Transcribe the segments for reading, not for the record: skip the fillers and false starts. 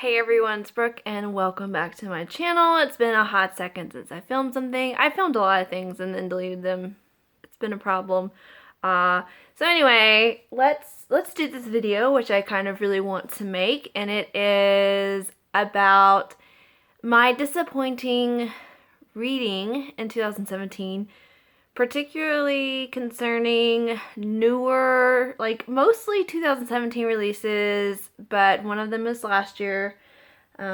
Hey everyone, it's Brooke and welcome back to my channel. It's been a hot second since I filmed something. I filmed a lot of things and then deleted them. It's been a problem. So anyway, let's do this video, which I kind of really want to make, and it is about my disappointing reading in 2017, particularly concerning newer, like mostly 2017 releases, but one of them is last year,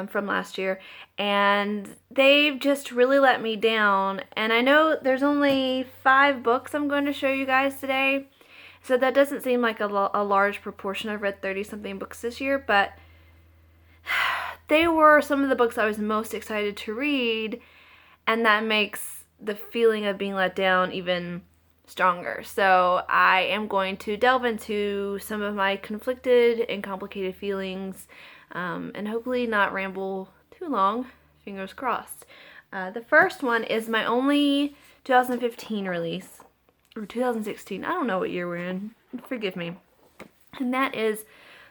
from last year, and they've just really let me down. And I know there's only 5 books I'm going to show you guys today, so that doesn't seem like a large proportion. I've read 30-something books this year, but they were some of the books I was most excited to read, and that makes the feeling of being let down even stronger. So I am going to delve into some of my conflicted and complicated feelings, and hopefully not ramble too long, fingers crossed. The first one is my only 2015 release, or 2016, I don't know what year we're in, forgive me, and that is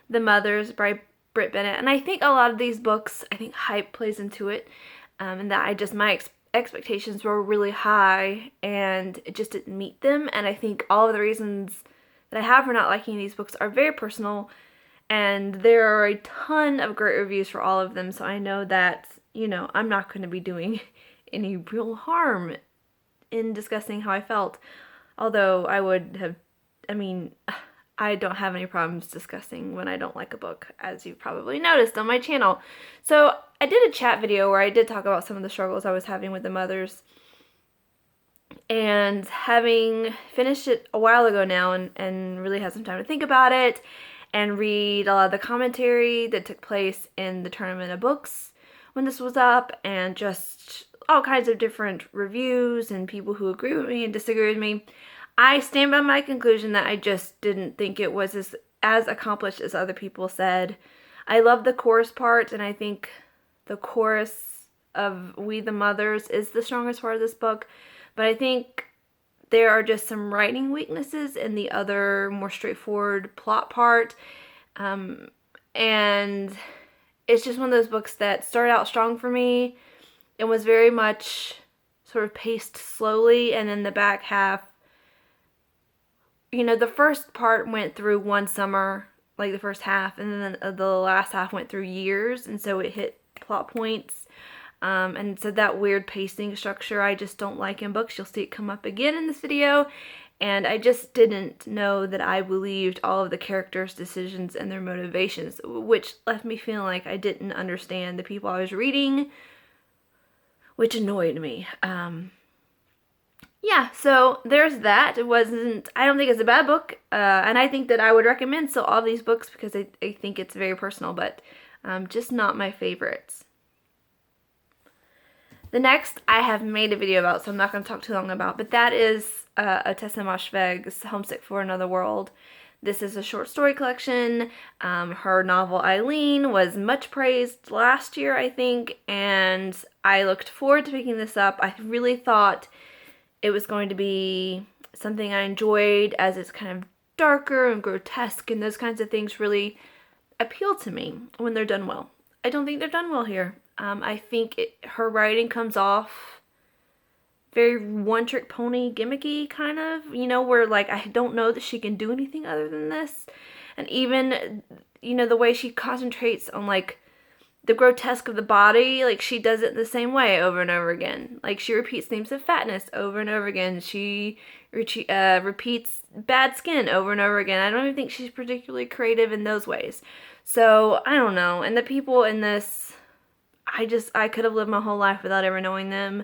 The Mothers Bribe, Britt Bennett. And I think a lot of these books, I think hype plays into it, and that my expectations were really high and it just didn't meet them. And I think all of the reasons that I have for not liking these books are very personal, and there are a ton of great reviews for all of them, so I know that, you know, I'm not going to be doing any real harm in discussing how I felt, although I don't have any problems discussing when I don't like a book, as you've probably noticed on my channel. So I did a chat video where I did talk about some of the struggles I was having with The Mothers, and having finished it a while ago now and really had some time to think about it and read a lot of the commentary that took place in the Tournament of Books when this was up, and just all kinds of different reviews and people who agree with me and disagree with me, I stand by my conclusion that I just didn't think it was as accomplished as other people said. I love the chorus part, and I think the chorus of We the Mothers is the strongest part of this book, but I think there are just some writing weaknesses in the other more straightforward plot part, and it's just one of those books that started out strong for me and was very much sort of paced slowly, and in the back half, you know, the first part went through one summer, like the first half, and then the last half went through years, and so it hit plot points. And so that weird pacing structure I just don't like in books. You'll see it come up again in this video, and I just didn't know that I believed all of the characters' decisions and their motivations, which left me feeling like I didn't understand the people I was reading, which annoyed me. Yeah, so there's that. I don't think it's a bad book, and I think that I would recommend still all these books because I think it's very personal, but just not my favorites. The next I have made a video about, so I'm not going to talk too long about, but that is Tessa Moshfegh's Homesick for Another World. This is a short story collection. Her novel Eileen was much praised last year, I think, and I looked forward to picking this up. I really thought it was going to be something I enjoyed, as it's kind of darker and grotesque, and those kinds of things really appeal to me when they're done well. I don't think they're done well here. I think her writing comes off very one-trick pony gimmicky, kind of, you know, where like I don't know that she can do anything other than this. And even, you know, the way she concentrates on like the grotesque of the body, like she does it the same way over and over again. Like she repeats themes of fatness over and over again. She repeats bad skin over and over again. I don't even think she's particularly creative in those ways. So I don't know. And the people in this, I could have lived my whole life without ever knowing them.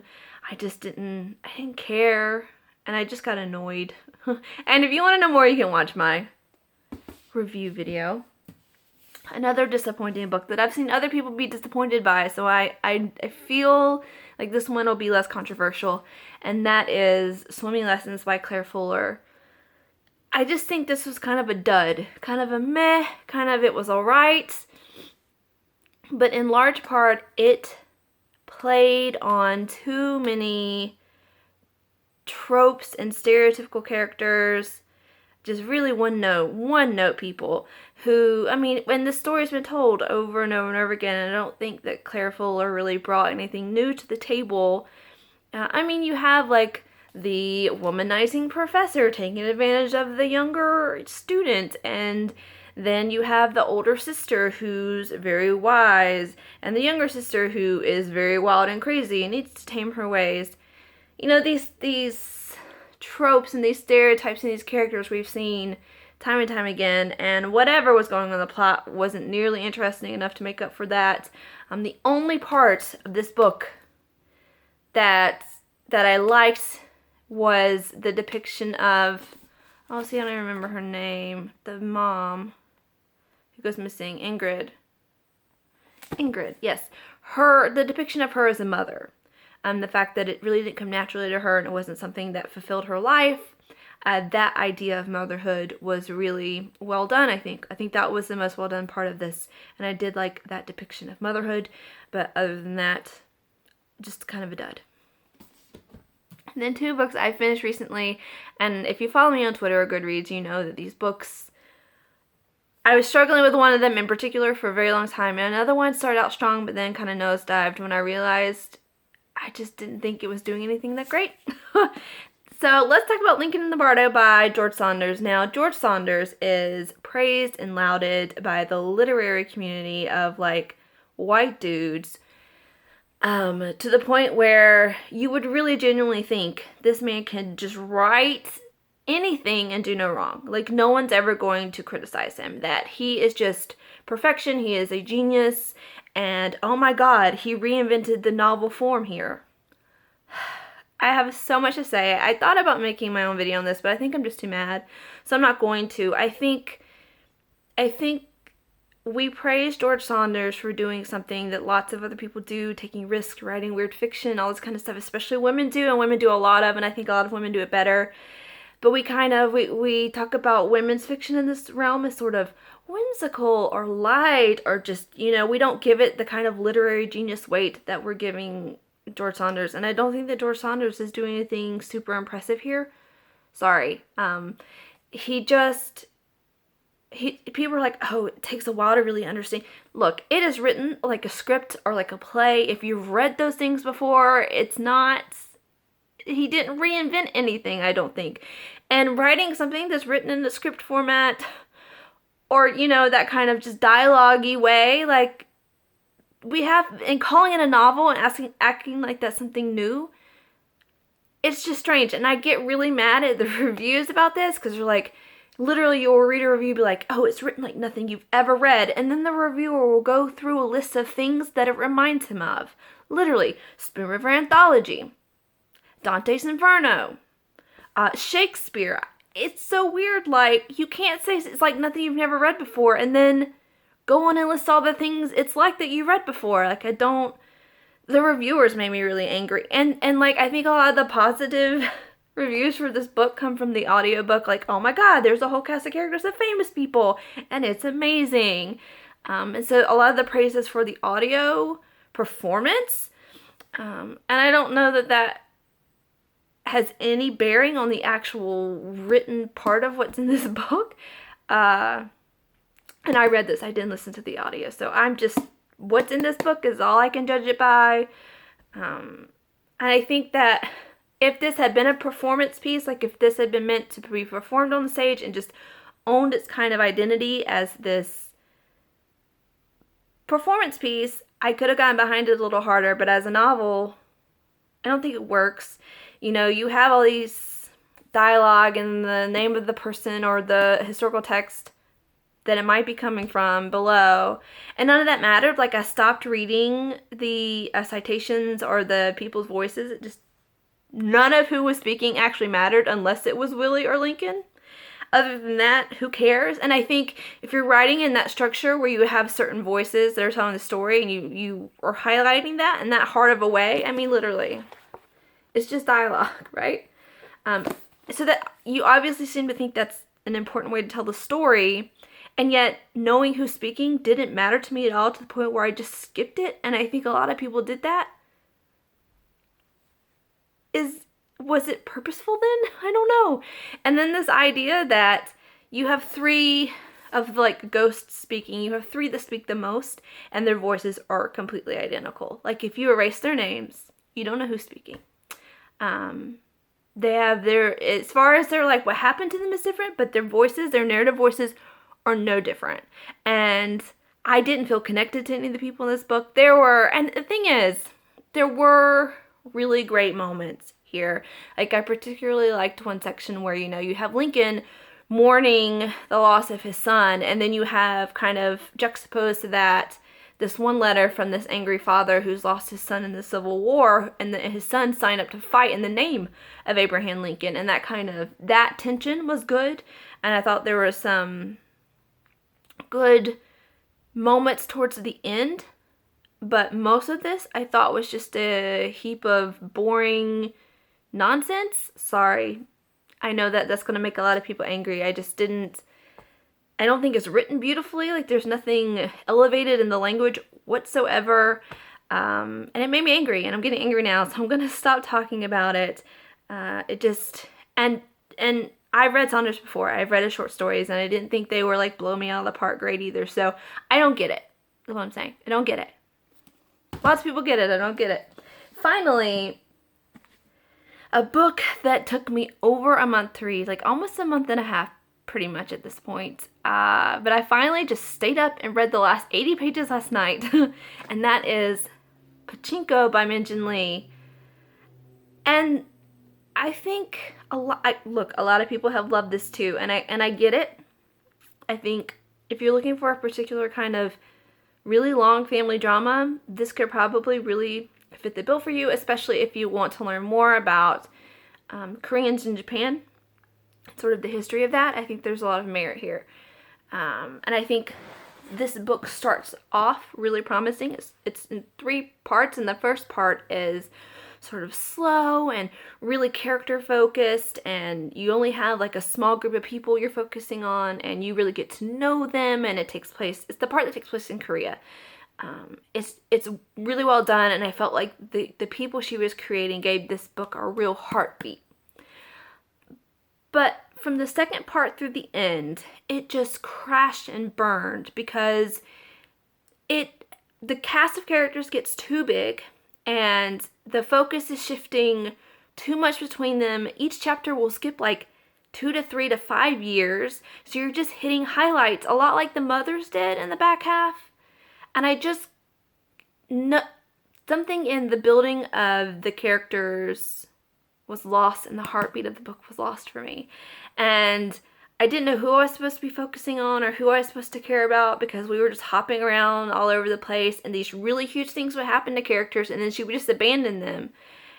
I didn't care, and I just got annoyed. And if you want to know more, you can watch my review video. Another disappointing book that I've seen other people be disappointed by, so I feel like this one will be less controversial, and that is Swimming Lessons by Claire Fuller. I just think this was kind of a dud, kind of a meh, kind of it was alright, but in large part it played on too many tropes and stereotypical characters just really one note people who, I mean, when the story's been told over and over and over again, and I don't think that Claire Fuller really brought anything new to the table. I mean, you have like the womanizing professor taking advantage of the younger student, and then you have the older sister who's very wise, and the younger sister who is very wild and crazy and needs to tame her ways. You know, these tropes and these stereotypes and these characters we've seen time and time again, and whatever was going on in the plot wasn't nearly interesting enough to make up for that. The only part of this book that I liked was the depiction of, oh, see, I don't even remember her name, the mom who goes missing, Ingrid, yes, the depiction of her as a mother. The fact that it really didn't come naturally to her and it wasn't something that fulfilled her life. That idea of motherhood was really well done, I think. I think that was the most well done part of this. And I did like that depiction of motherhood. But other than that, just kind of a dud. And then 2 books I finished recently. And if you follow me on Twitter or Goodreads, you know that these books, I was struggling with one of them in particular for a very long time. And another one started out strong, but then kind of nosedived when I realized I just didn't think it was doing anything that great. So let's talk about Lincoln and the Bardo by George Saunders. Now, George Saunders is praised and lauded by the literary community of like white dudes to the point where you would really genuinely think this man can just write anything and do no wrong. Like, no one's ever going to criticize him. That he is just perfection. He is a genius. And oh my God, he reinvented the novel form here. I have so much to say. I thought about making my own video on this, but I think I'm just too mad. So I'm not going to. I think we praise George Saunders for doing something that lots of other people do, taking risks, writing weird fiction, all this kind of stuff, especially women do, and women do a lot of, and I think a lot of women do it better. But we talk about women's fiction in this realm as sort of whimsical or light, or just, you know, we don't give it the kind of literary genius weight that we're giving George Saunders. And I don't think that George Saunders is doing anything super impressive here. Sorry. People are like, oh, it takes a while to really understand. Look, it is written like a script or like a play. If you've read those things before, he didn't reinvent anything, I don't think. And writing something that's written in the script format, or, you know, that kind of just dialogue-y way, like we have, and calling it a novel and acting like that's something new, it's just strange. And I get really mad at the reviews about this, because they're like, literally you'll read a review, be like, oh, it's written like nothing you've ever read, and then the reviewer will go through a list of things that it reminds him of. Literally, Spoon River Anthology, Dante's Inferno, Shakespeare. It's so weird, like, you can't say it's like nothing you've never read before, and then go on and list all the things it's like that you read before. Like, the reviewers made me really angry. And like, I think a lot of the positive reviews for this book come from the audiobook, like, oh my God, there's a whole cast of characters of famous people, and it's amazing. And so a lot of the praise is for the audio performance. And I don't know that has any bearing on the actual written part of what's in this book. And I read this, I didn't listen to the audio, so I'm just, what's in this book is all I can judge it by. And I think that if this had been a performance piece, like if this had been meant to be performed on the stage and just owned its kind of identity as this performance piece, I could have gotten behind it a little harder. But as a novel, I don't think it works. You know, you have all these dialogue and the name of the person or the historical text that it might be coming from below, and none of that mattered. Like, I stopped reading the citations or the people's voices. It just, none of who was speaking actually mattered unless it was Willie or Lincoln. Other than that, who cares? And I think if you're writing in that structure where you have certain voices that are telling the story, and you are highlighting that in that hard of a way, I mean, literally, it's just dialogue, right? So that you obviously seem to think that's an important way to tell the story, and yet knowing who's speaking didn't matter to me at all, to the point where I just skipped it. And I think a lot of people did that. Was it purposeful then? I don't know. And then this idea that you have 3 of like ghosts speaking. You have 3 that speak the most, and their voices are completely identical. Like if you erase their names, you don't know who's speaking. They have as far as their like what happened to them is different, but their voices, their narrative voices are no different. And I didn't feel connected to any of the people in this book. And the thing is, there were really great moments here. Like I particularly liked one section where, you have Lincoln mourning the loss of his son, and then you have kind of juxtaposed to that this one letter from this angry father who's lost his son in the Civil War, and his son signed up to fight in the name of Abraham Lincoln, and that tension was good, and I thought there were some good moments towards the end, but most of this I thought was just a heap of boring nonsense. Sorry, I know that's going to make a lot of people angry. I don't think it's written beautifully. Like there's nothing elevated in the language whatsoever. And it made me angry, and I'm getting angry now, so I'm going to stop talking about it. And I've read Saunders before. I've read his short stories, and I didn't think they were like blow me out of the park great either. So I don't get it. That's what I'm saying. I don't get it. Lots of people get it. I don't get it. Finally, a book that took me over a month to read, like almost a month and a half pretty much at this point. But I finally just stayed up and read the last 80 pages last night. And that is Pachinko by Min-Jin Lee. And I think a lot of people have loved this too, and I get it. I think if you're looking for a particular kind of really long family drama, this could probably really fit the bill for you, especially if you want to learn more about Koreans in Japan, sort of the history of that. I think there's a lot of merit here. And I think this book starts off really promising. It's in 3 parts, and the first part is sort of slow and really character focused, and you only have like a small group of people you're focusing on, and you really get to know them, and it's the part that takes place in Korea. It's really well done, and I felt like the people she was creating gave this book a real heartbeat. But from the second part through the end, it just crashed and burned because the cast of characters gets too big, and the focus is shifting too much between them. Each chapter will skip like 2 to 3 to 5 years, so you're just hitting highlights, a lot like the Mothers did in the back half. And something in the building of the characters was lost, and the heartbeat of the book was lost for me. And I didn't know who I was supposed to be focusing on or who I was supposed to care about, because we were just hopping around all over the place, and these really huge things would happen to characters, and then she would just abandon them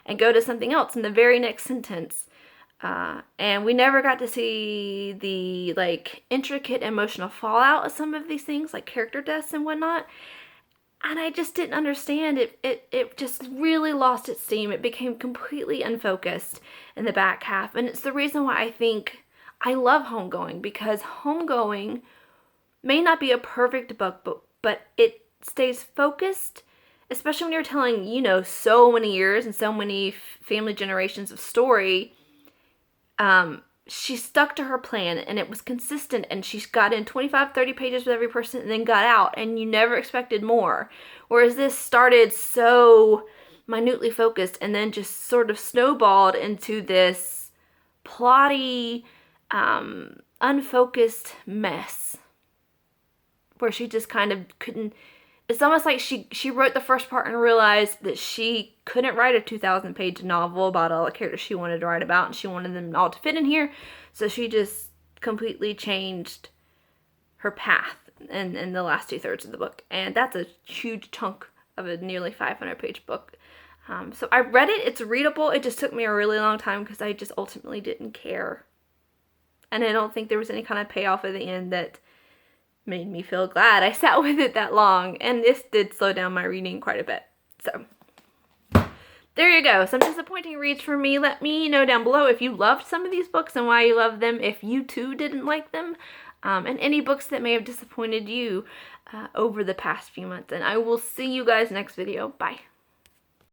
and go to something else in the very next sentence. And we never got to see the like intricate emotional fallout of some of these things, like character deaths and whatnot. And I just didn't understand it. It just really lost its steam. It became completely unfocused in the back half. And it's the reason why I think I love Homegoing, because Homegoing may not be a perfect book, but it stays focused, especially when you're telling, so many years and so many family generations of story. She stuck to her plan, and it was consistent, and she got in 25, 30 pages with every person and then got out, and you never expected more. Whereas this started so minutely focused and then just sort of snowballed into this plotty, unfocused mess where she just kind of couldn't. It's almost like she wrote the first part and realized that she couldn't write a 2,000-page novel about all the characters she wanted to write about, and she wanted them all to fit in here. So she just completely changed her path in the last 2/3 of the book. And that's a huge chunk of a nearly 500-page book. So I read it. It's readable. It just took me a really long time because I just ultimately didn't care. And I don't think there was any kind of payoff at the end that made me feel glad I sat with it that long, and this did slow down my reading quite a bit. So there you go. Some disappointing reads for me. Let me know down below if you loved some of these books and why you loved them, if you too didn't like them, and any books that may have disappointed you over the past few months. And I will see you guys next video. Bye.